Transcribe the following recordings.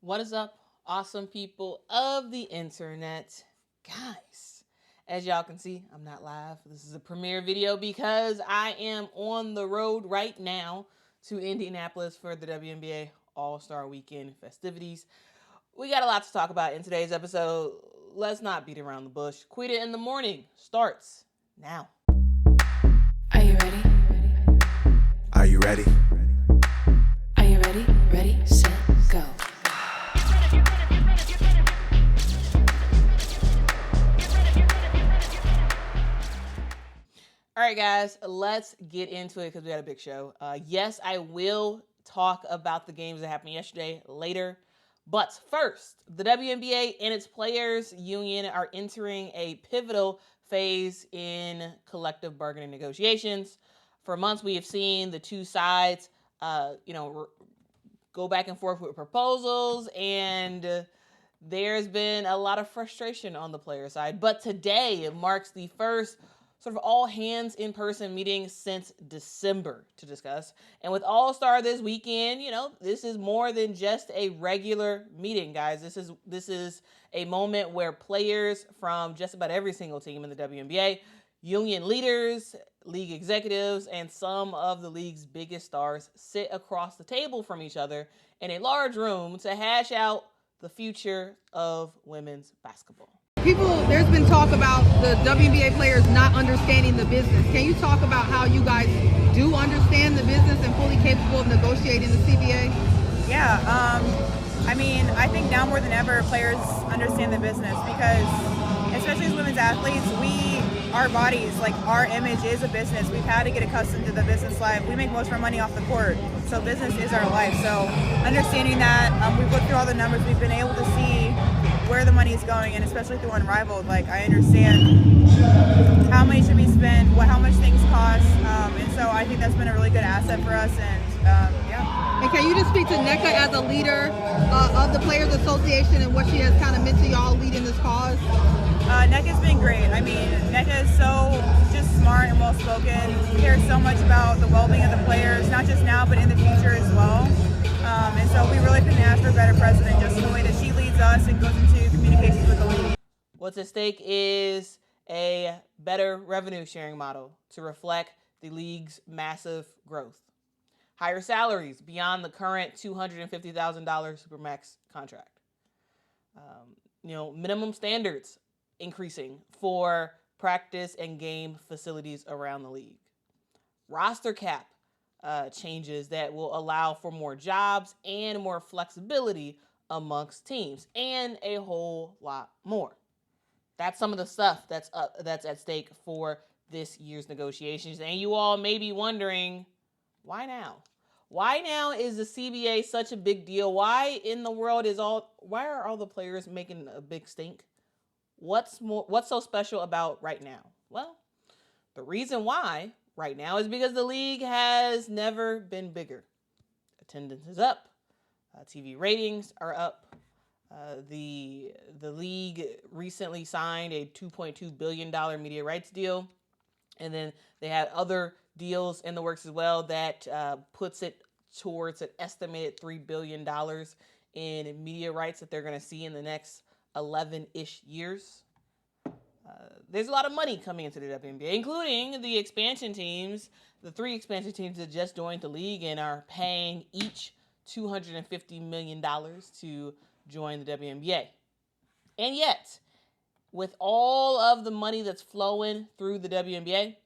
What is up, awesome people of the internet? Guys, as y'all can see, I'm not live. This is a premiere video because I am on the road right now to Indianapolis for the WNBA All-Star Weekend festivities. We got a lot to talk about in today's episode. Let's not beat around the bush. Quita in the Morning starts now. Are you ready? Are you ready? Are you ready? Ready, set, go. All right, guys, let's get into it because we got a big show. Yes, I will talk about the games that happened yesterday later. But first, the WNBA and its players union are entering a pivotal phase in collective bargaining negotiations. For months, we have seen the two sides, go back and forth with proposals, and there's been a lot of frustration on the player side. But today marks the first sort of all hands in-person meeting since December to discuss. And with All-Star this weekend, this is more than just a regular meeting, guys. This is a moment where players from just about every single team in the WNBA, union leaders, league executives, and some of the league's biggest stars sit across the table from each other in a large room to hash out the future of women's basketball. There's been talk about the WNBA players not understanding the business. Can you talk about how you guys do understand the business and fully capable of negotiating the CBA? Yeah, I think now more than ever, players understand the business because, especially as women's athletes, our bodies, our image is a business. We've had to get accustomed to the business life. We make most of our money off the court, so business is our life. So understanding that, we've looked through all the numbers, we've been able to see where the money is going, and especially through Unrivaled, I understand how money should be spent, how much things cost, and so I think that's been a really good asset for us, and yeah. And can you just speak to NECA as a leader of the Players Association and what she has kind of meant to y'all leading this cause? NECA's been great. NECA is so just smart and well-spoken, cares so much about the well-being of the players, not just now, but in the future as well. And so we really couldn't ask for a better president, just the way that she leads us and goes into communications with the league. What's at stake is a better revenue sharing model to reflect the league's massive growth. Higher salaries beyond the current $250,000 Supermax contract. Minimum standards increasing for practice and game facilities around the league. Roster cap changes that will allow for more jobs and more flexibility amongst teams, and a whole lot more. That's some of the stuff that's at stake for this year's negotiations. And you all may be wondering, why now? Why now is the CBA such a big deal? Why in the world why are all the players making a big stink? What's so special about right now? Well, the reason why right now is because the league has never been bigger. Attendance is up. TV ratings are up. The league recently signed a $2.2 billion media rights deal. And then they have other deals in the works as well that puts it towards an estimated $3 billion in media rights that they're going to see in the next 11-ish years. There's a lot of money coming into the WNBA, including the expansion teams, the 3 expansion teams that just joined the league and are paying each $250 million to join the WNBA. And yet, with all of the money that's flowing through the WNBA,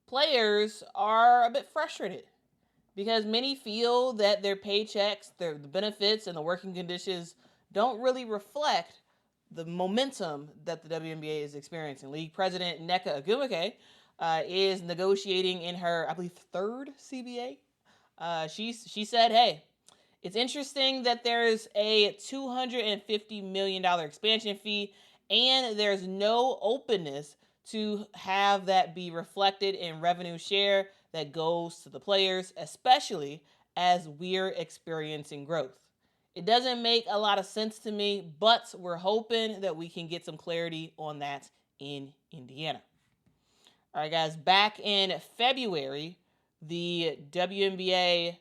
players are a bit frustrated because many feel that their paychecks, the benefits, and the working conditions don't really reflect the momentum that the WNBA is experiencing. League president Nneka Ogwumike is negotiating in her, I believe, 3rd CBA. She said, hey, it's interesting that there's a $250 million expansion fee and there's no openness to have that be reflected in revenue share that goes to the players, especially as we're experiencing growth. It doesn't make a lot of sense to me, but we're hoping that we can get some clarity on that in Indiana. All right, guys, back in February, the WNBA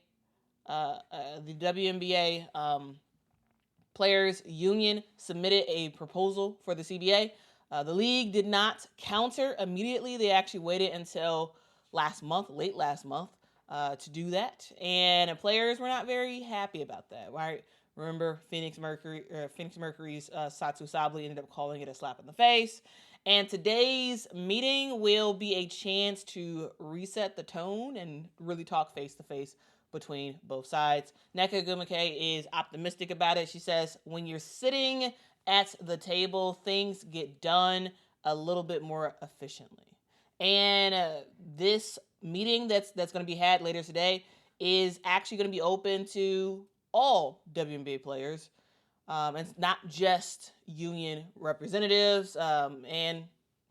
Players Union submitted a proposal for the CBA. The league did not counter immediately. They actually waited until late last month, to do that. And players were not very happy about that, right? Remember, Phoenix Mercury's Satu Sabli ended up calling it a slap in the face. And today's meeting will be a chance to reset the tone and really talk face-to-face between both sides. Nneka Ogwumike is optimistic about it. She says, when you're sitting at the table, things get done a little bit more efficiently. And this meeting that's going to be had later today is actually going to be open to all WNBA players, and not just union representatives. And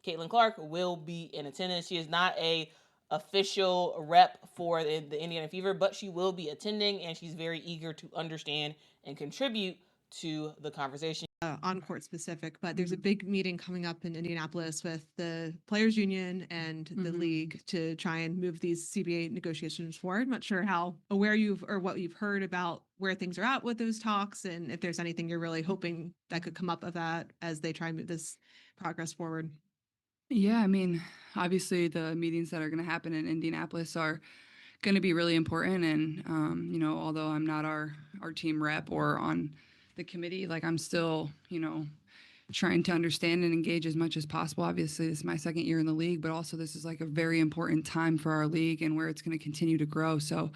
Caitlin Clark will be in attendance. She is not a official rep for the Indiana Fever, but she will be attending, and she's very eager to understand and contribute to the conversation. On court specific, but there's a big meeting coming up in Indianapolis with the Players Union and the league to try and move these CBA negotiations forward. I'm not sure how aware what you've heard about where things are at with those talks, and if there's anything you're really hoping that could come up of that as they try and move this progress forward. Yeah, I mean, obviously the meetings that are going to happen in Indianapolis are going to be really important. And, although I'm not our team rep or on the committee, like I'm still, trying to understand and engage as much as possible. Obviously, this is my second year in the league, but also this is like a very important time for our league and where it's going to continue to grow. So,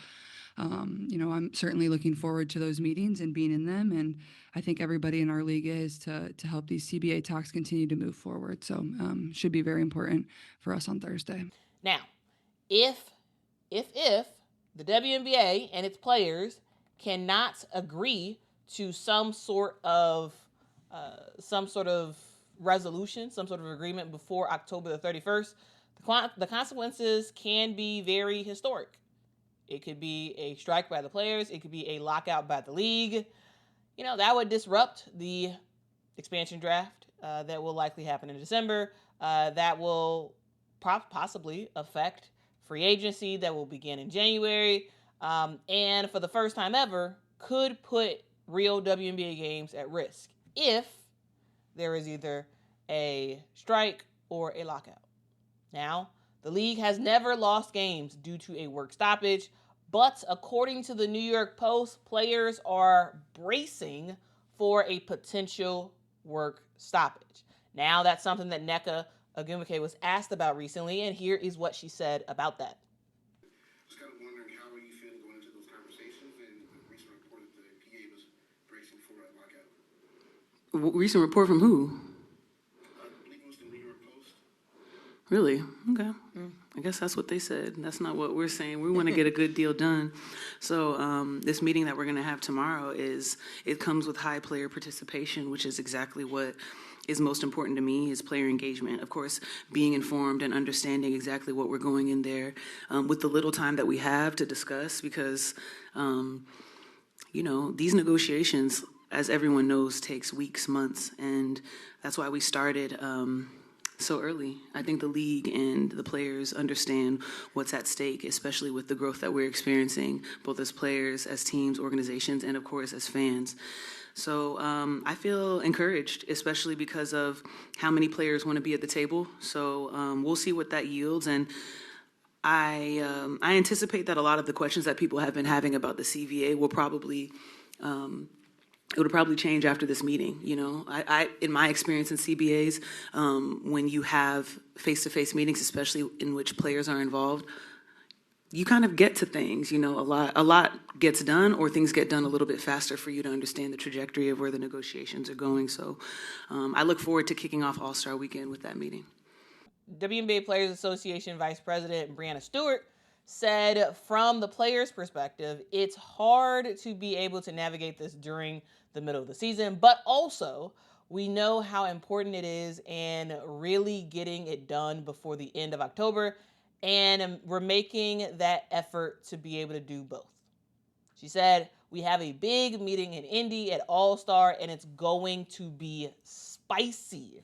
I'm certainly looking forward to those meetings and being in them. And I think everybody in our league is to help these CBA talks continue to move forward. So should be very important for us on Thursday. Now, if the WNBA and its players cannot agree to some sort of resolution, some sort of agreement before October the 31st, the consequences can be very historic. It could be a strike by the players. It could be a lockout by the league. That would disrupt the expansion draft that will likely happen in December. That will possibly affect free agency that will begin in January. And for the first time ever, could put real WNBA games at risk if there is either a strike or a lockout. Now, the league has never lost games due to a work stoppage, but according to the New York Post, players are bracing for a potential work stoppage. Now, that's something that Nneka Ogwumike was asked about recently, and here is what she said about that. I was kind of wondering, how are you feeling going into those conversations, and the recent report that the PA was bracing for a lockout? Recent report from who? I believe it was the New York Post. Really? Okay. I guess that's what they said. That's not what we're saying. We want to get a good deal done. So this meeting that we're going to have tomorrow it comes with high player participation, which is exactly what is most important to me, is player engagement. Of course, being informed and understanding exactly what we're going in there with the little time that we have to discuss, because, these negotiations, as everyone knows, takes weeks, months, and that's why we started so early. I think the league and the players understand what's at stake, especially with the growth that we're experiencing, both as players, as teams, organizations, and of course as fans. So I feel encouraged, especially because of how many players want to be at the table. So we'll see what that yields. And I anticipate that a lot of the questions that people have been having about the CVA will probably it'll probably change after this meeting. I in my experience in CBAs, when you have face-to-face meetings, especially in which players are involved, you kind of get to things. A lot gets done, or things get done a little bit faster for you to understand the trajectory of where the negotiations are going. So I look forward to kicking off All-Star Weekend with that meeting. WNBA Players Association Vice President Brianna Stewart said, from the players' perspective, it's hard to be able to navigate this during the middle of the season, but also we know how important it is in really getting it done before the end of October, and we're making that effort to be able to do both. She said, we have a big meeting in Indy at All-Star, and it's going to be spicy.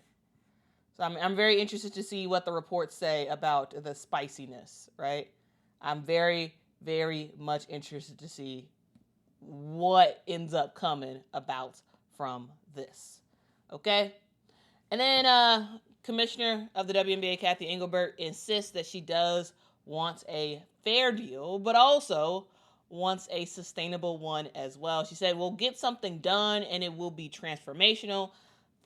So I'm very interested to see what the reports say about the spiciness, right? I'm very, very much interested to see what ends up coming about from this. Okay? And then Commissioner of the WNBA, Kathy Engelbert, insists that she does want a fair deal, but also wants a sustainable one as well. She said, we'll get something done and it will be transformational.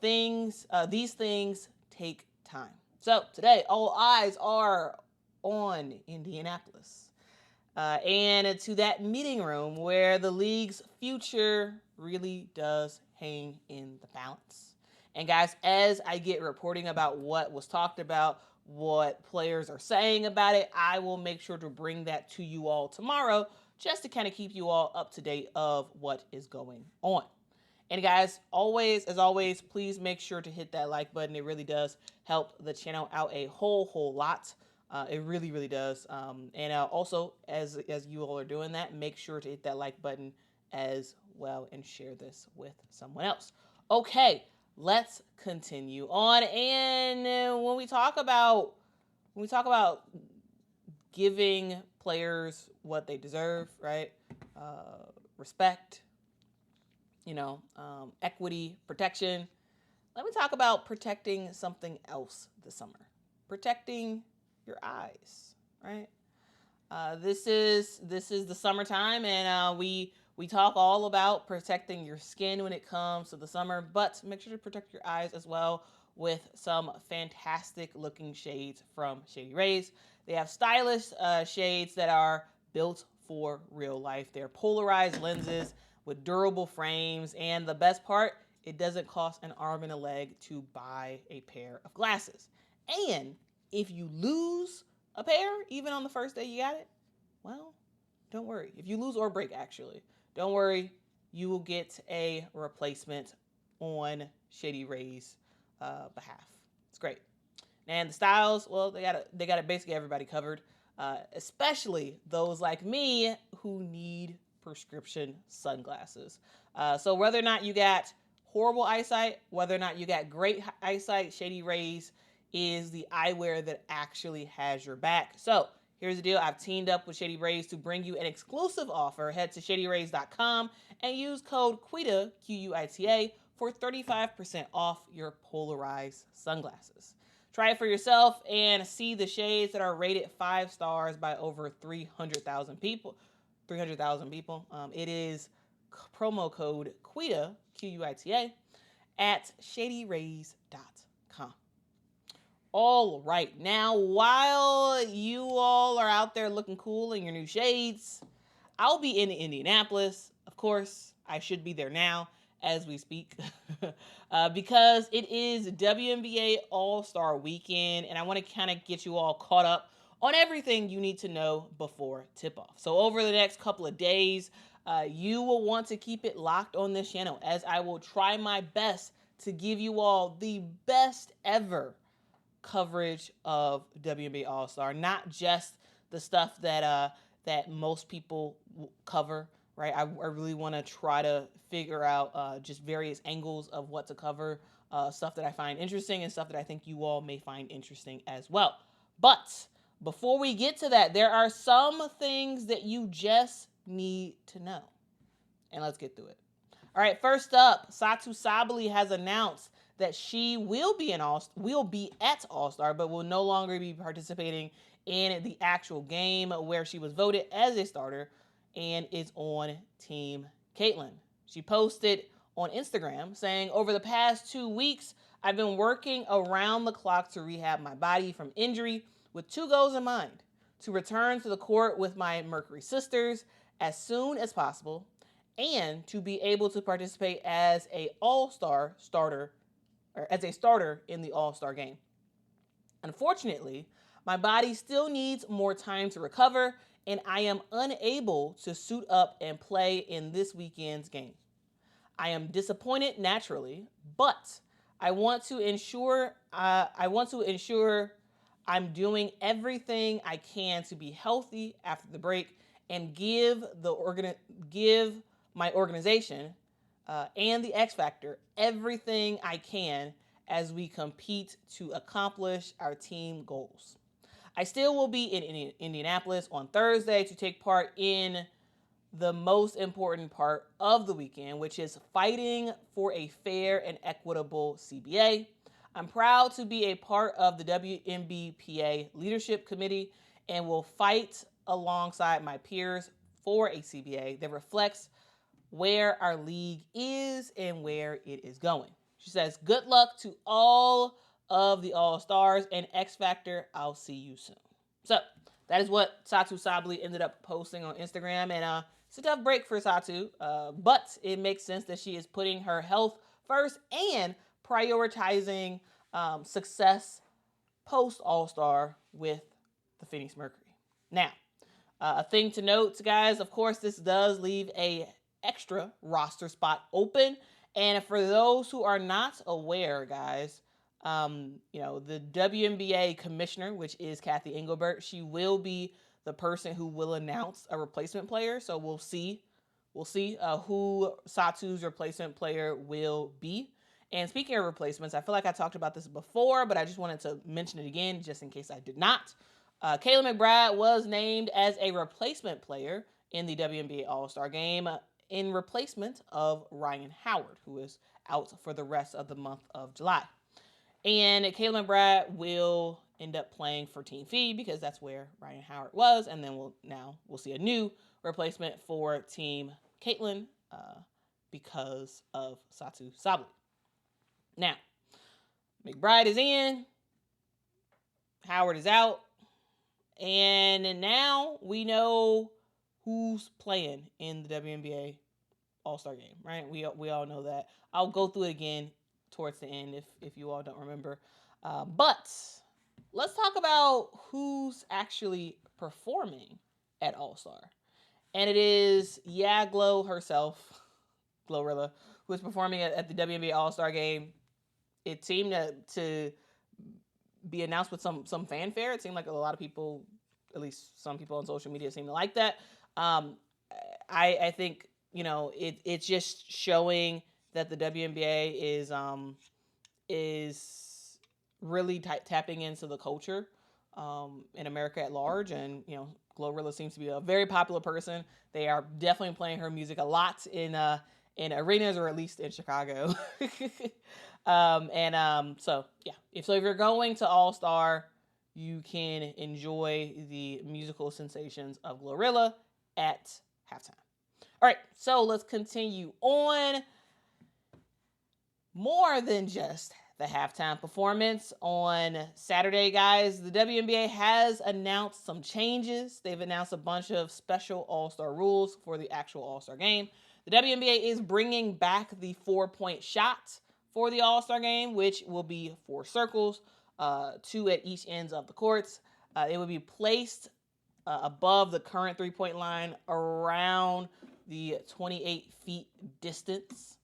These things take time. So today, all eyes are on Indianapolis and to that meeting room where the league's future really does hang in the balance. And guys, as I get reporting about what was talked about, what players are saying about it, I will make sure to bring that to you all tomorrow just to kind of keep you all up to date of what is going on. And guys, as always, please make sure to hit that like button. It really does help the channel out a whole lot. It really, really does. And also, as you all are doing that, make sure to hit that like button as well and share this with someone else. Okay, let's continue on. And when we talk about giving players what they deserve, right? Respect, equity, protection. Let me talk about protecting something else this summer. Protecting your eyes, right? This is the summertime, and we talk all about protecting your skin when it comes to the summer, but make sure to protect your eyes as well with some fantastic looking shades from Shady Rays. They have stylish shades that are built for real life. They're polarized lenses with durable frames, and the best part, it doesn't cost an arm and a leg to buy a pair of glasses. And if you lose a pair, even on the first day you got it, well, don't worry. If you lose or break, actually, don't worry. You will get a replacement on Shady Rays' behalf. It's great. And the styles, well, they got basically everybody covered, especially those like me who need prescription sunglasses. So whether or not you got horrible eyesight, whether or not you got great eyesight, Shady Rays is the eyewear that actually has your back. So here's the deal. I've teamed up with Shady Rays to bring you an exclusive offer. Head to shadyrays.com and use code QUITA, Q-U-I-T-A, for 35% off your polarized sunglasses. Try it for yourself and see the shades that are rated 5 stars by over 300,000 people. It is promo code QUITA, Q-U-I-T-A, at shadyrays.com. All right, now while you all are out there looking cool in your new shades, I'll be in Indianapolis. Of course, I should be there now as we speak because it is WNBA All-Star Weekend, and I want to kind of get you all caught up on everything you need to know before tip-off. So over the next couple of days, you will want to keep it locked on this channel as I will try my best to give you all the best ever coverage of WNBA All-Star, not just the stuff that most people cover, right? I really want to try to figure out just various angles of what to cover, stuff that I find interesting and stuff that I think you all may find interesting as well. But before we get to that, there are some things that you just need to know. And let's get through it. All right, first up, Satou Sabally has announced that she will be at All-Star, but will no longer be participating in the actual game where she was voted as a starter and is on Team Caitlin. She posted on Instagram saying, over the past 2 weeks, I've been working around the clock to rehab my body from injury with 2 goals in mind: to return to the court with my Mercury sisters as soon as possible and to be able to participate as a starter in the All-Star game. Unfortunately, my body still needs more time to recover, and I am unable to suit up and play in this weekend's game. I am disappointed naturally, but I want to ensure I'm doing everything I can to be healthy after the break and give my organization and the X Factor everything I can as we compete to accomplish our team goals. I still will be in Indianapolis on Thursday to take part in the most important part of the weekend, which is fighting for a fair and equitable CBA. I'm proud to be a part of the WNBPA Leadership Committee and will fight alongside my peers for a CBA that reflects where our league is and where it is going. She says, good luck to all of the All-Stars and X Factor. I'll see you soon. So that is what Satu Sabally ended up posting on Instagram. And it's a tough break for Satu, but it makes sense that she is putting her health first and prioritizing success post All-Star with the Phoenix Mercury. Now, a thing to note, guys, of course, this does leave a extra roster spot open. And for those who are not aware, guys, the WNBA commissioner, which is Kathy Engelbert, she will be the person who will announce a replacement player. So we'll see who Satu's replacement player will be. And speaking of replacements, I feel like I talked about this before, but I just wanted to mention it again, just in case I did not. Kayla McBride was named as a replacement player in the WNBA All-Star Game in replacement of Ryan Howard, who is out for the rest of the month of July. And Kayla McBride will end up playing for Team Phi because that's where Ryan Howard was. And then we'll see a new replacement for Team Caitlin because of Satu Sabally. Now, McBride is in, Howard is out, and now we know who's playing in the WNBA All-Star Game, right? We all know that. I'll go through it again towards the end if you all don't remember. But let's talk about who's actually performing at All-Star. And it is Glo herself, Glorilla, who is performing at the WNBA All-Star Game. It seemed to be announced with some fanfare. It seemed like a lot of people, at least some people on social media, seem to like that. I think, it's just showing that the WNBA is really tapping into the culture in America at large. And, Glorilla seems to be a very popular person. They are definitely playing her music a lot in arenas, or at least in Chicago. So if you're going to All-Star, you can enjoy the musical sensations of Glorilla at halftime. All right, so let's continue on. More than just the halftime performance on Saturday, guys, the WNBA has announced some changes. They've announced a bunch of special All-Star rules for the actual All-Star Game. The WNBA is bringing back the 4-point shot for the All-Star Game, which will be 4 circles, 2 at each ends of the courts. It will be placed above the current 3-point line around the 28 feet distance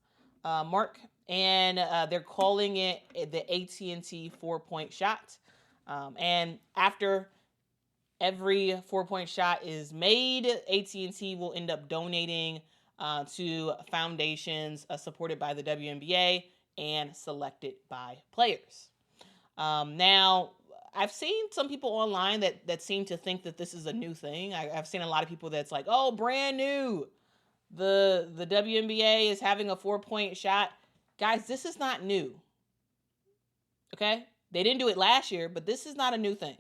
mark. And they're calling it the AT&T 4-point shot. And after every 4-point shot is made, AT&T will end up donating to foundations supported by the WNBA and selected by players. Now, I've seen some people online that seem to think that this is a new thing. I've seen a lot of people that's like, oh, brand new. The WNBA is having a 4-point shot. Guys, this is not new. Okay? They didn't do it last year, but this is not a new thing.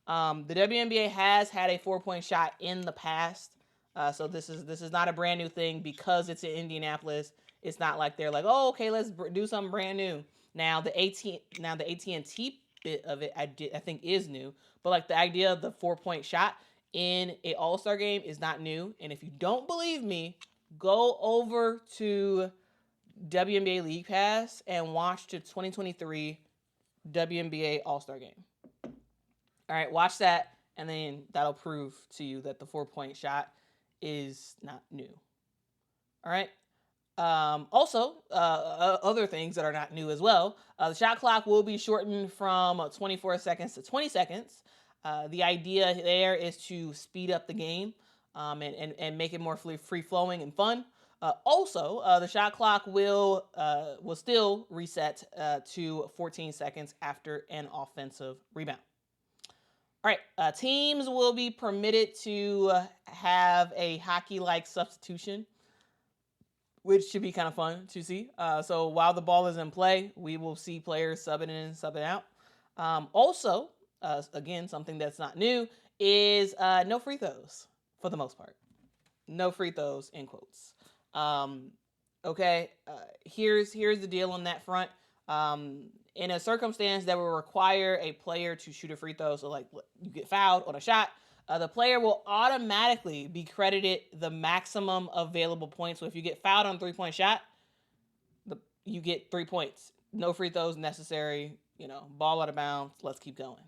The WNBA has had a 4-point shot in the past. So this is not a brand new thing because it's in Indianapolis. It's not like they're like, oh, okay, let's do something brand new. Now the AT&T bit of it, I think is new, but like the idea of the 4-point shot in a All-Star game is not new. And if you don't believe me, go over to WNBA League Pass and watch the 2023 WNBA All-Star Game. All right, watch that, and then that'll prove to you that the 4-point shot is not new. All right. Also, other things that are not new as well. The shot clock will be shortened from 24 seconds to 20 seconds. The idea there is to speed up the game and make it more free-flowing and fun. Also, the shot clock will still reset to 14 seconds after an offensive rebound. All right, teams will be permitted to have a hockey-like substitution, which should be kind of fun to see. So while the ball is in play, we will see players subbing in and subbing out. Also, again, something that's not new is no free throws for the most part. No free throws in quotes. Okay, here's the deal on that front. In a circumstance that will require a player to shoot a free throw, so like you get fouled on a shot, the player will automatically be credited the maximum available points. So if you get fouled on a 3-point shot, you get 3 points. No free throws necessary. Ball out of bounds. Let's keep going.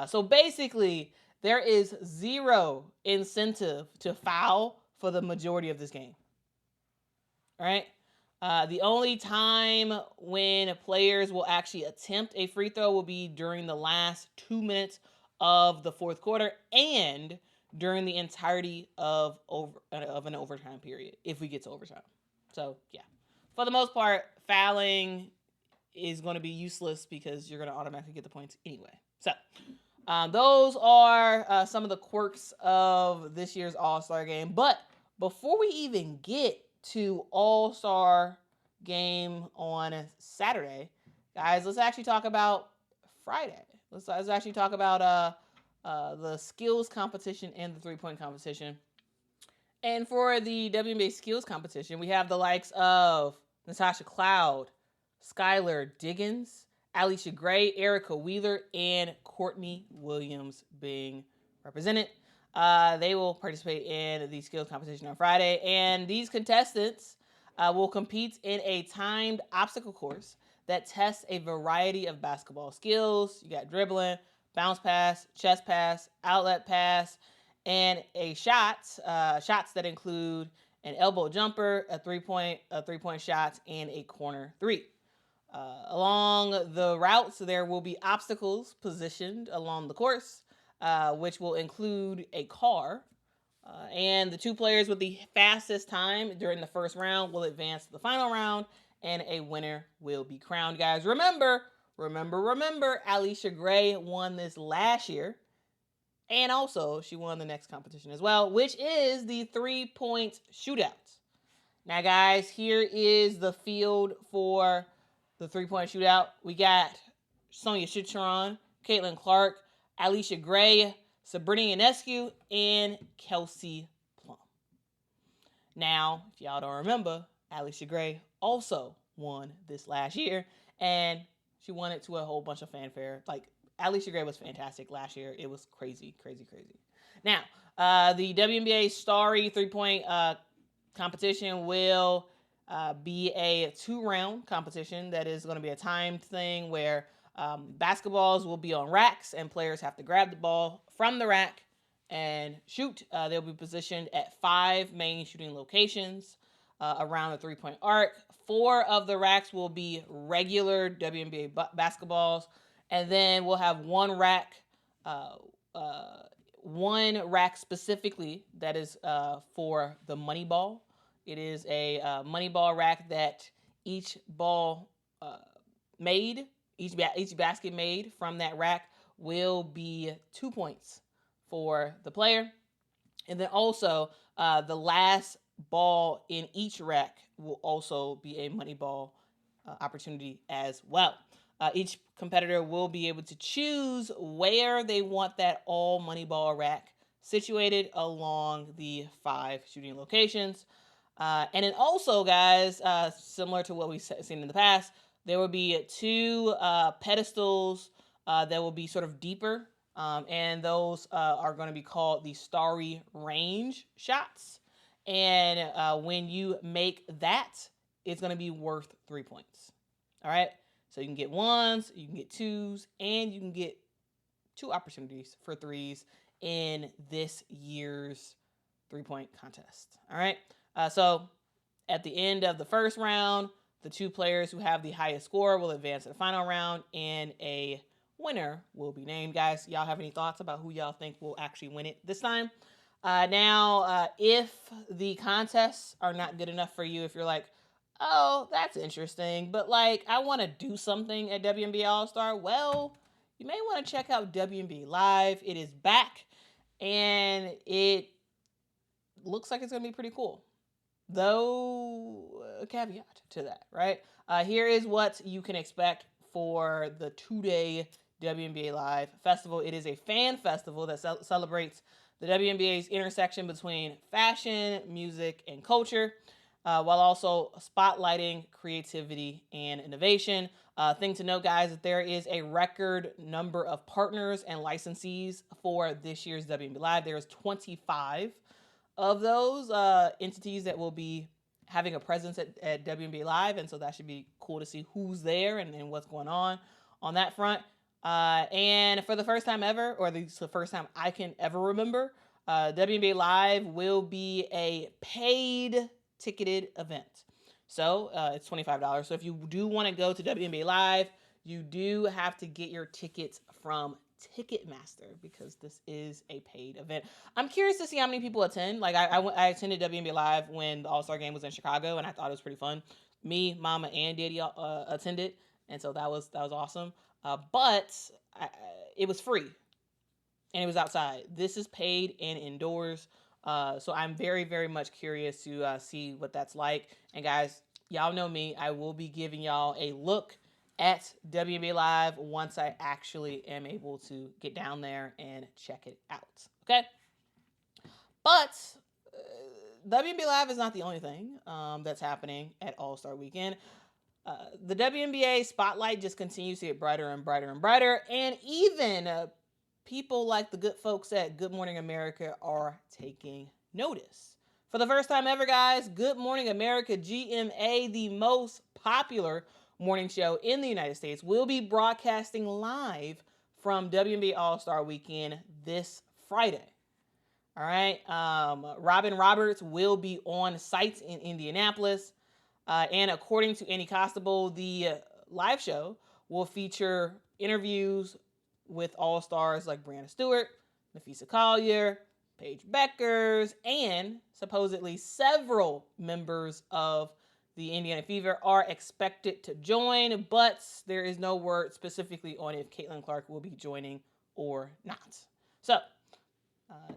So basically, there is zero incentive to foul for the majority of this game. All right. The only time when players will actually attempt a free throw will be during the last 2 minutes of the fourth quarter and during the entirety of an overtime period, if we get to overtime. So, yeah. For the most part, fouling is going to be useless because you're going to automatically get the points anyway. So, those are some of the quirks of this year's All-Star game. But before we even get to All-Star game on Saturday, guys, let's actually talk about Friday. Let's actually talk about the skills competition and the three-point competition. And for the WNBA skills competition, we have the likes of Natasha Cloud, Skylar Diggins, Alicia Gray, Erica Wheeler, and Courtney Williams being represented. They will participate in the skills competition on Friday, and these contestants will compete in a timed obstacle course that tests a variety of basketball skills. You got dribbling, bounce pass, chest pass, outlet pass, and shots that include an elbow jumper, a three-point shot, and a corner three. Along the routes, there will be obstacles positioned along the course, which will include a car. And the two players with the fastest time during the first round will advance to the final round, and a winner will be crowned, guys. Remember, Alicia Gray won this last year, and also she won the next competition as well, which is the 3-point shootout. Now, guys, here is the field for the 3-point shootout. We got Sonia Chicharon, Caitlin Clark, Alicia Gray, Sabrina Ionescu, and Kelsey Plum. Now, if y'all don't remember, Alicia Gray also won this last year, and she won it to a whole bunch of fanfare. Like, Alicia Gray was fantastic last year. It was crazy. Now, the WNBA Starry 3-point competition will be a 2-round competition that is going to be a timed thing where basketballs will be on racks and players have to grab the ball from the rack and shoot. They'll be positioned at 5 main shooting locations around the 3-point arc. 4 of the racks will be regular WNBA basketballs, and then we'll have one rack specifically that is for the money ball. It is a money ball rack that each ball each basket made from that rack will be 2 points for the player. And then also the last ball in each rack will also be a money ball opportunity as well. Each competitor will be able to choose where they want that all money ball rack situated along the 5 shooting locations. And then also, guys, similar to what we've seen in the past, there will be 2 pedestals that will be sort of deeper, and those are going to be called the Starry Range shots. And when you make that, it's going to be worth 3 points. All right? So you can get 1s, you can get 2s, and you can get 2 opportunities for 3s in this year's 3-point contest. All right? So at the end of the first round, the 2 players who have the highest score will advance to the final round, and a winner will be named. Guys, y'all have any thoughts about who y'all think will actually win it this time? Now, if the contests are not good enough for you, if you're like, oh, that's interesting, but like, I want to do something at WNBA All-Star, well, you may want to check out WNBA Live. It is back, and it looks like it's going to be pretty cool. Though, a caveat to that, right? Here is what you can expect for the 2-day WNBA Live Festival. It is a fan festival that celebrates the WNBA's intersection between fashion, music, and culture, while also spotlighting creativity and innovation. Thing to note, guys, that there is a record number of partners and licensees for this year's WNBA Live. There's 25 of those entities that will be having a presence at WNBA Live, and so that should be cool to see who's there and what's going on that front. And for the first time ever, or at least the first time I can ever remember, WNBA Live will be a paid ticketed event. So it's $25. So if you do want to go to WNBA Live, you do have to get your tickets from Ticketmaster because this is a paid event. I'm curious to see how many people attend. Like I attended WNBA Live when the All-Star Game was in Chicago, and I thought it was pretty fun. Me, Mama, and Daddy attended, and so that was awesome. But it was free, and it was outside. This is paid and indoors. So I'm very, very much curious to see what that's like. And guys, y'all know me. I will be giving y'all a look at WNBA Live once I actually am able to get down there and check it out. Okay? But WNBA Live is not the only thing that's happening at All-Star Weekend. The WNBA spotlight just continues to get brighter and brighter and brighter. And even people like the good folks at Good Morning America are taking notice. For the first time ever, guys, Good Morning America GMA, the most popular morning show in the United States, will be broadcasting live from WNBA All-Star Weekend this Friday. All right. Robin Roberts will be on site in Indianapolis. And according to Andy Costable, the live show will feature interviews with all-stars like Brianna Stewart, Nafisa Collier, Paige Beckers, and supposedly several members of the Indiana Fever are expected to join, but there is no word specifically on if Caitlin Clark will be joining or not. So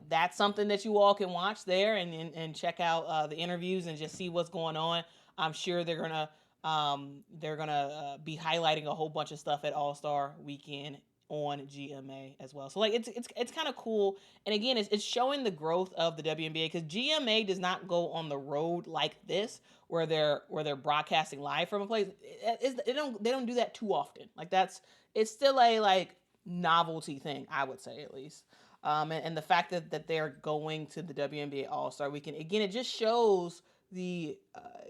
that's something that you all can watch there and check out the interviews and just see what's going on. I'm sure they're gonna be highlighting a whole bunch of stuff at All-Star Weekend on GMA as well. So like it's kind of cool. And again, it's showing the growth of the WNBA because GMA does not go on the road like this where they're broadcasting live from a place. They don't do that too often. Like it's still a like novelty thing, I would say at least. And the fact that they're going to the WNBA All-Star Weekend, again, it just shows the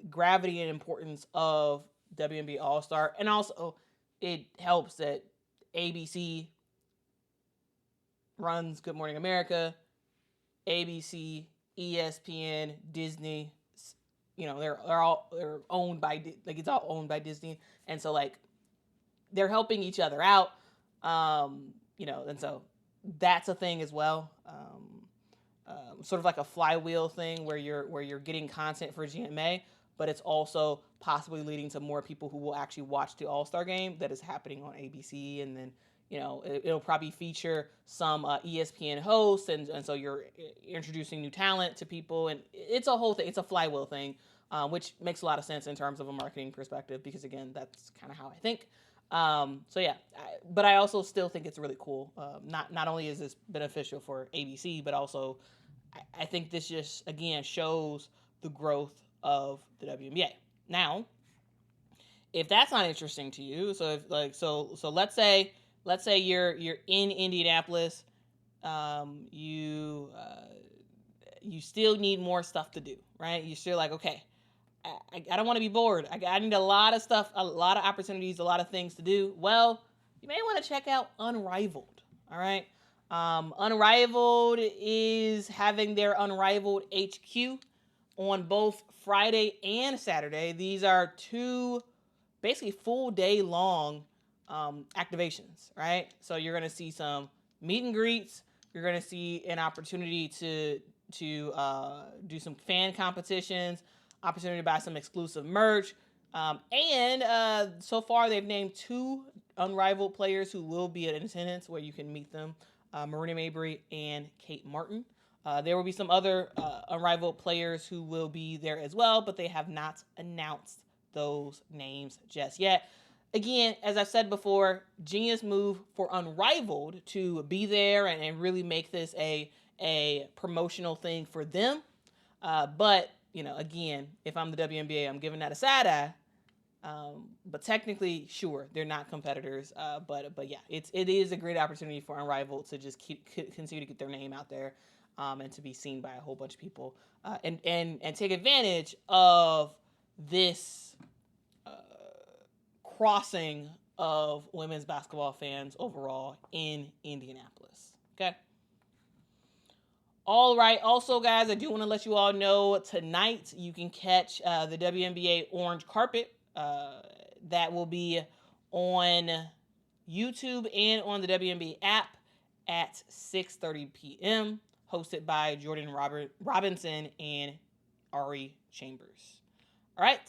gravity and importance of WNBA All-Star. And also it helps that ABC runs Good Morning America, ABC, ESPN, Disney. You know, they're owned by, like, it's all owned by Disney, and so like they're helping each other out. You know, and so that's a thing as well. Sort of like a flywheel thing where you're getting content for GMA, but it's also possibly leading to more people who will actually watch the All-Star Game that is happening on ABC. And then, you know, it'll probably feature some ESPN hosts. And so you're introducing new talent to people. And it's a whole thing. It's a flywheel thing, which makes a lot of sense in terms of a marketing perspective, because, again, that's kind of how I think. So, yeah, but I also still think it's really cool. Not only is this beneficial for ABC, but also I think this just, again, shows the growth of the WNBA. Now, if that's not interesting to you, so if like so let's say you're in Indianapolis, you still need more stuff to do, right? You're still like, okay, I don't want to be bored. I need a lot of stuff, a lot of opportunities, a lot of things to do. Well, you may want to check out Unrivaled. All right. Unrivaled is having their Unrivaled HQ on both Friday and Saturday. These are two basically full day long activations, right? So you're going to see some meet and greets. You're going to see an opportunity to do some fan competitions, opportunity to buy some exclusive merch. And so far they've named two Unrivaled players who will be in attendance where you can meet them, Marina Mabry and Kate Martin. There will be some other Unrivaled players who will be there as well, but they have not announced those names just yet. Again, as I've said before, genius move for Unrivaled to be there and really make this a promotional thing for them. But, again, if I'm the WNBA, I'm giving that a side eye. But technically, sure, they're not competitors. But yeah, it is a great opportunity for Unrivaled to just continue to get their name out there, and to be seen by a whole bunch of people, and take advantage of this crossing of women's basketball fans overall in Indianapolis. Okay. All right. Also, guys, I do want to let you all know tonight you can catch the WNBA Orange Carpet. That will be on YouTube and on the WNBA app at 6:30 p.m. hosted by Jordan Robinson and Ari Chambers. All right.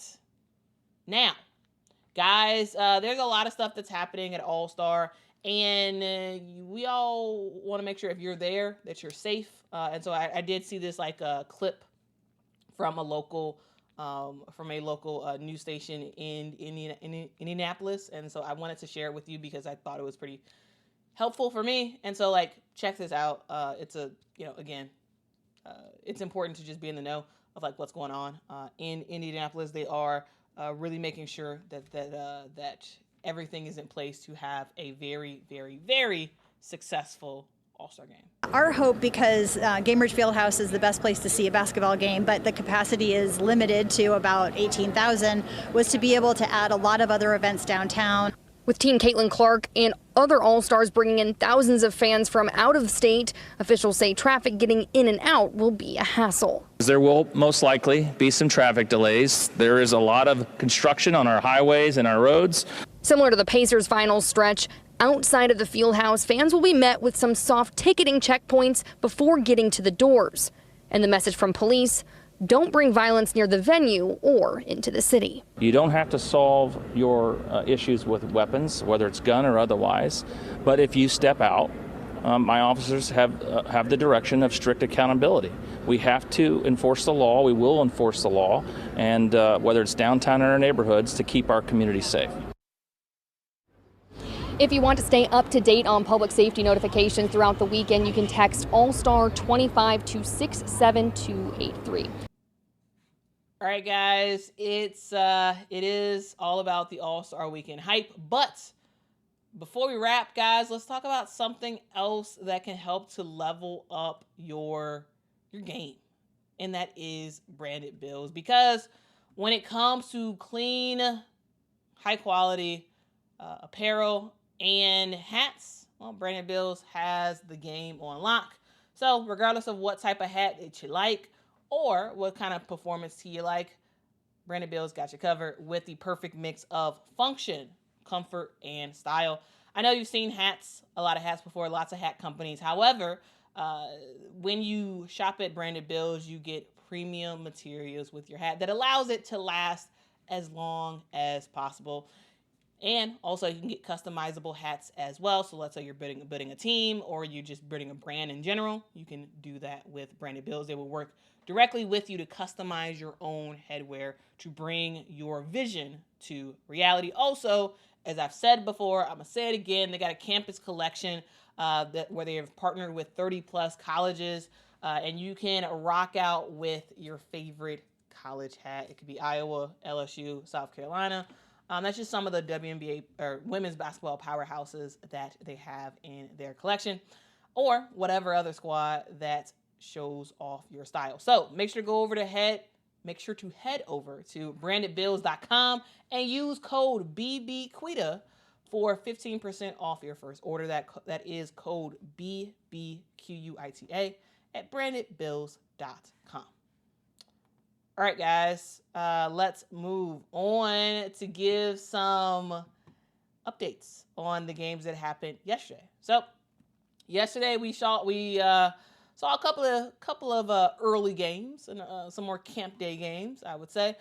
Now, guys, there's a lot of stuff that's happening at All-Star, and we all want to make sure if you're there that you're safe. And so I did see this clip from a local news station in Indianapolis, and so I wanted to share it with you because I thought it was pretty helpful for me. And so check this out. It's it's important to just be in the know of what's going on in Indianapolis. They are really making sure that everything is in place to have a very, very, very successful All-Star game. Our hope, because Gainbridge Fieldhouse is the best place to see a basketball game, but the capacity is limited to about 18,000, was to be able to add a lot of other events downtown. With Team Caitlin Clark and other All-Stars bringing in thousands of fans from out of state, officials say traffic getting in and out will be a hassle. There will most likely be some traffic delays. There is a lot of construction on our highways and our roads. Similar to the Pacers' final stretch, outside of the Fieldhouse, fans will be met with some soft ticketing checkpoints before getting to the doors. And the message from police: don't bring violence near the venue or into the city. You don't have to solve your issues with weapons, whether it's gun or otherwise. But if you step out, my officers have the direction of strict accountability. We have to enforce the law. We will enforce the law, and whether it's downtown or our neighborhoods, to keep our community safe. If you want to stay up to date on public safety notifications throughout the weekend, you can text All-Star 25 to 67283. All right, guys, it is all about the All-Star Weekend hype. But before we wrap, guys, let's talk about something else that can help to level up your game, and that is branded bills. Because when it comes to clean, high-quality apparel and hats, well, Branded Bills has the game on lock. So regardless of what type of hat that you like or what kind of performance tee you like, Branded Bills got you covered with the perfect mix of function, comfort, and style. I know you've seen a lot of hats before, lots of hat companies. However, when you shop at Branded Bills, you get premium materials with your hat that allows it to last as long as possible. And also you can get customizable hats as well. So let's say you're bidding a team or you're just bidding a brand in general. You can do that with Branded Bills. They will work directly with you to customize your own headwear to bring your vision to reality. Also, as I've said before, I'm going to say it again, they got a campus collection where they have partnered with 30 plus colleges, and you can rock out with your favorite college hat. It could be Iowa, LSU, South Carolina. That's just some of the WNBA or women's basketball powerhouses that they have in their collection, or whatever other squad that shows off your style. So make sure to head over to brandedbills.com and use code BBQuita for 15% off your first order. That is code BBQUITA at brandedbills.com. All right, guys, let's move on to give some updates on the games that happened yesterday. So yesterday we saw a couple of early games and some more camp day games, I would say.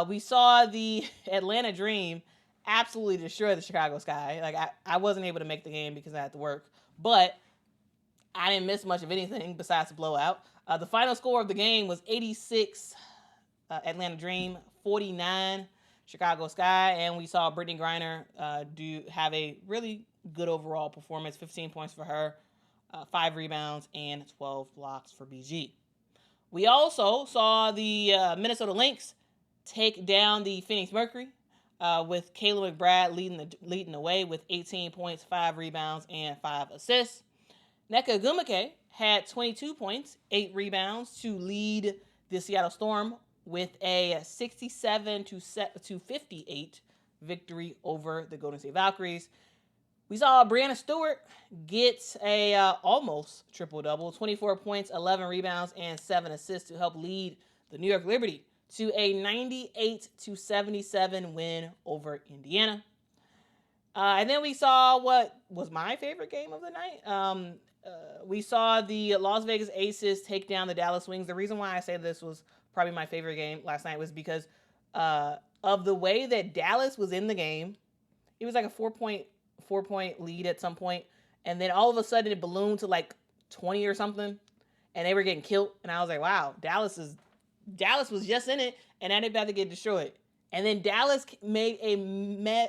We saw the Atlanta Dream absolutely destroyed the Chicago Sky. Like, I wasn't able to make the game because I had to work, but I didn't miss much of anything besides the blowout. The final score of the game was 86 Atlanta Dream, 49 Chicago Sky, and we saw Brittany Griner have a really good overall performance. 15 points for her, 5 rebounds, and 12 blocks for BG. We also saw the Minnesota Lynx take down the Phoenix Mercury with Kayla McBride leading the way with 18 points, 5 rebounds, and 5 assists. Nneka Ogwumike had 22 points, 8 rebounds to lead the Seattle Storm with a 67-58 victory over the Golden State Valkyries. We saw Brianna Stewart get a almost triple-double, 24 points, 11 rebounds, and 7 assists to help lead the New York Liberty to a 98-77 win over Indiana. And then we saw what was my favorite game of the night. We saw the Las Vegas Aces take down the Dallas Wings. The reason why I say this was probably my favorite game last night was because of the way that Dallas was in the game. It was like a four-point lead at some point, and then all of a sudden it ballooned to like 20 or something, and they were getting killed. And I was like, wow, Dallas was just in it, and now they're about to get destroyed. And then Dallas made a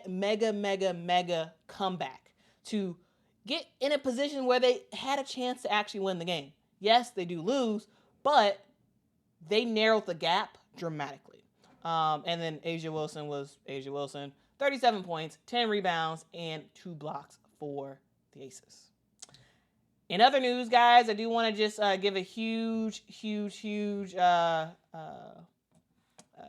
mega comeback to get in a position where they had a chance to actually win the game. Yes, they do lose, but they narrowed the gap dramatically. And then Asia Wilson was Asia Wilson. 37 points, 10 rebounds, and 2 blocks for the Aces. In other news, guys, I do want to just give a huge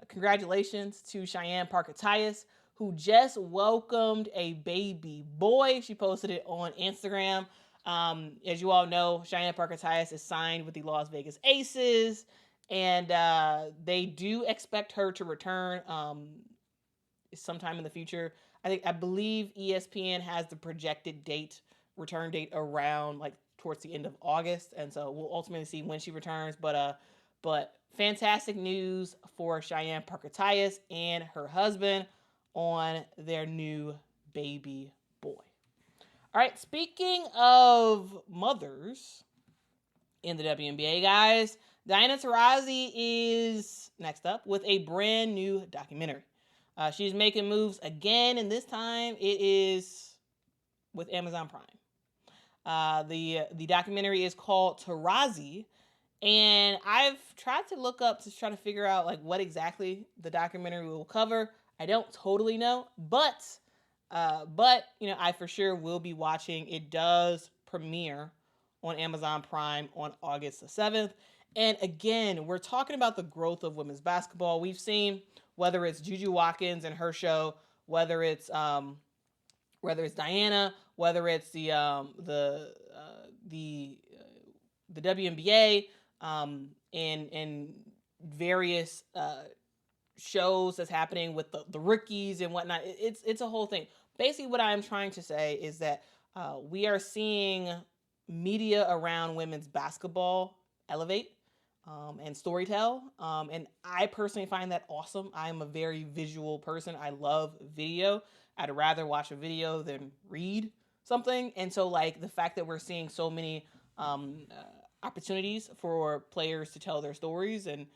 congratulations to Cheyenne Parker-Tyus, who just welcomed a baby boy. She posted it on Instagram. As you all know, Cheyenne Parker-Tyus is signed with the Las Vegas Aces, and they do expect her to return sometime in the future. I believe ESPN has the projected return date around like towards the end of August, and so we'll ultimately see when she returns. But fantastic news for Cheyenne Parker-Tyus and her husband on their new baby boy. All right, speaking of mothers in the WNBA, guys, Diana Taurasi is next up with a brand new documentary. She's making moves again, and this time it is with Amazon Prime. The documentary is called Taurasi, and I've tried to look up to try to figure out like what exactly the documentary will cover. I don't totally know, but you know, I for sure will be watching. It does premiere on Amazon Prime on August the 7th. And again, we're talking about the growth of women's basketball. We've seen whether it's Juju Watkins and her show, whether it's Diana, whether it's the WNBA, and various shows that's happening with the rookies and whatnot. It's a whole thing. Basically, what I'm trying to say is that we are seeing media around women's basketball elevate and storytell. And I personally find that awesome. I'm a very visual person. I love video. I'd rather watch a video than read something. And so like the fact that we're seeing so many opportunities for players to tell their stories and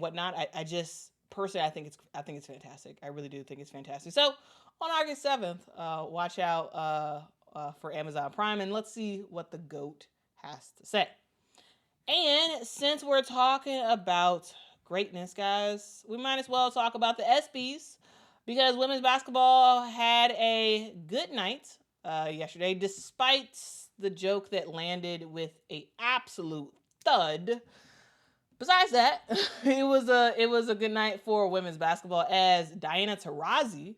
whatnot, I just personally, I think it's fantastic. I really do think it's fantastic. So on August 7th, watch out for Amazon Prime, and let's see what the GOAT has to say. And since we're talking about greatness, guys, we might as well talk about the ESPYs, because women's basketball had a good night yesterday, despite the joke that landed with an absolute thud. Besides that, it was a good night for women's basketball, as Diana Taurasi,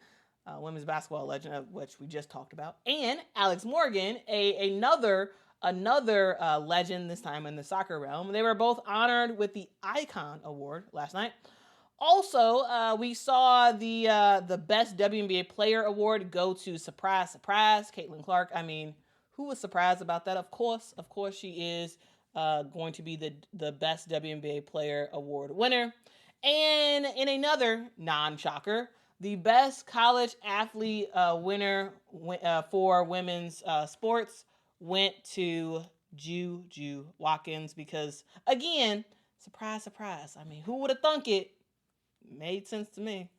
women's basketball legend, of which we just talked about, and Alex Morgan, another legend, this time in the soccer realm. They were both honored with the Icon Award last night. Also, we saw the Best WNBA Player Award go to surprise, Caitlin Clark. I mean, who was surprised about that? Of course, she is going to be the Best WNBA Player Award winner. And in another non-shocker, The best college athlete winner for women's sports went to Juju Watkins because, again, surprise, surprise. I mean, who would have thunk it? Made sense to me.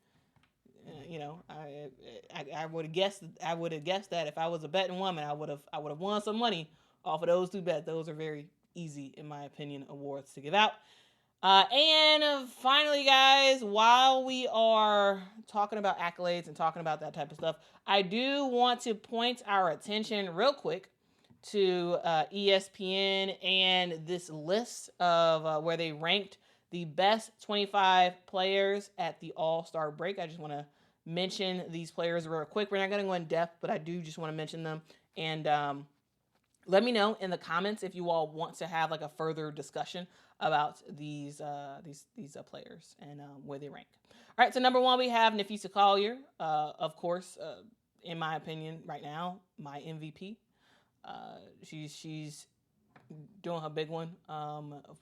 I would have guessed. I would have guessed that if I was a betting woman, I would have won some money off of those two bets. Those are very easy, in my opinion, awards to give out. And finally, guys, while we are talking about accolades and talking about that type of stuff, I do want to point our attention real quick to ESPN and this list of where they ranked the best 25 players at the All-Star break. I just want to mention these players real quick. We're not going to go in depth, but I do just want to mention them. And let me know in the comments if you all want to have like a further discussion about these players and where they rank. All right, so number one, we have Nafisa Collier. Of course, in my opinion, right now, my MVP. She's doing her big one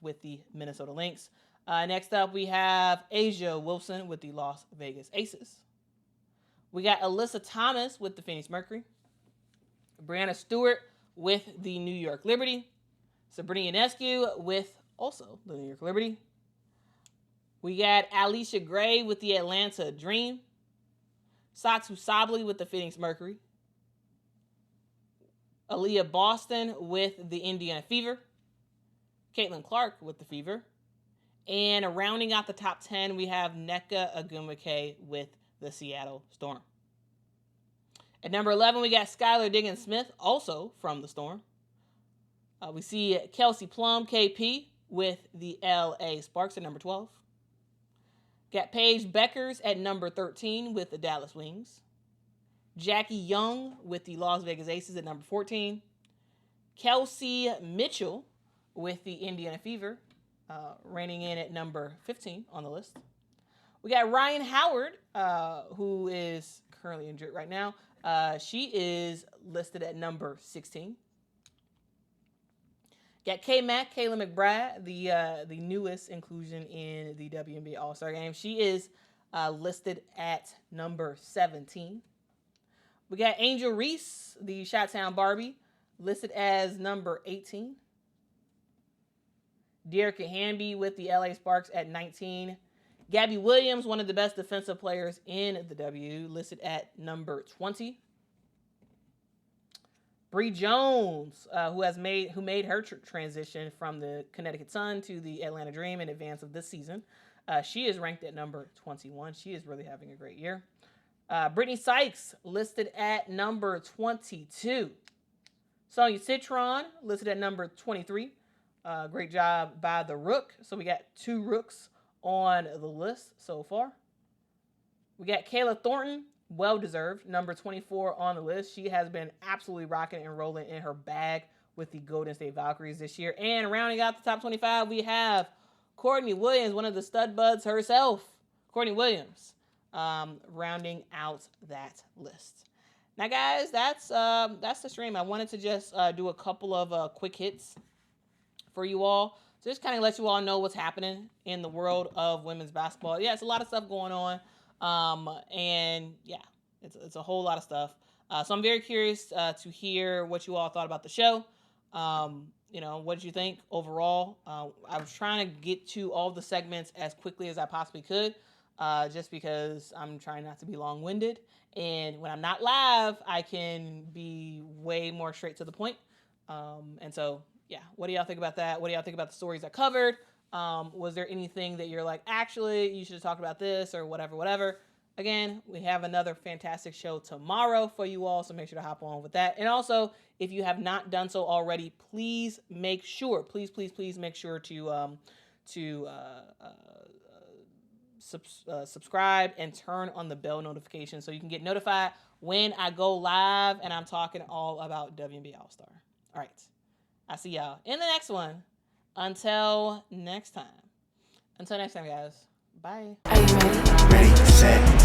with the Minnesota Lynx. Next up, we have Asia Wilson with the Las Vegas Aces. We got Alyssa Thomas with the Phoenix Mercury. Brianna Stewart with the New York Liberty. Sabrina Ionescu with also the New York Liberty. We got Alicia Gray with the Atlanta Dream. Satsu Sabli with the Phoenix Mercury. Aaliyah Boston with the Indiana Fever. Caitlin Clark with the Fever. And rounding out the top 10, we have Nneka Ogwumike with the Seattle Storm. At number 11, we got Skylar Diggins-Smith, also from the Storm. We see Kelsey Plum, KP, with the LA Sparks at number 12. Got Paige Beckers at number 13 with the Dallas Wings. Jackie Young with the Las Vegas Aces at number 14. Kelsey Mitchell with the Indiana Fever, reigning in at number 15 on the list. We got Ryan Howard, who is currently injured right now. She is listed at number 16. Got K-Mac, Kayla McBride, the newest inclusion in the WNBA All-Star Game. She is listed at number 17. We got Angel Reese, the Chi-Town Barbie, listed as number 18. Dearica Hamby with the LA Sparks at 19. Gabby Williams, one of the best defensive players in the W, listed at number 20. Bree Jones, who made her transition from the Connecticut Sun to the Atlanta Dream in advance of this season. She is ranked at number 21. She is really having a great year. Brittany Sykes, listed at number 22. Sonia Citron, listed at number 23. Great job by the Rook. So we got 2 Rooks on the list so far. We got Kayla Thornton, well-deserved, number 24 on the list. She has been absolutely rocking and rolling in her bag with the Golden State Valkyries this year. And rounding out the top 25, we have Courtney Williams, one of the stud buds herself. Courtney Williams, rounding out that list. Now, guys, that's the stream. I wanted to just do a couple of quick hits for you all. So just kind of let you all know what's happening in the world of women's basketball. Yeah, it's a lot of stuff going on. And yeah, it's a whole lot of stuff. So I'm very curious to hear what you all thought about the show. What did you think overall? I was trying to get to all the segments as quickly as I possibly could, just because I'm trying not to be long-winded. And when I'm not live, I can be way more straight to the point. And so, yeah, what do y'all think about that? What do y'all think about the stories I covered? Was there anything that you're like, actually, you should have talked about this or whatever? Again, we have another fantastic show tomorrow for you all, so make sure to hop on with that. And also, if you have not done so already, please make sure, please make sure to subscribe and turn on the bell notification so you can get notified when I go live and I'm talking all about WNBA All-Star. All right. I'll see y'all in the next one. Until next time, guys. Bye. Ready, set.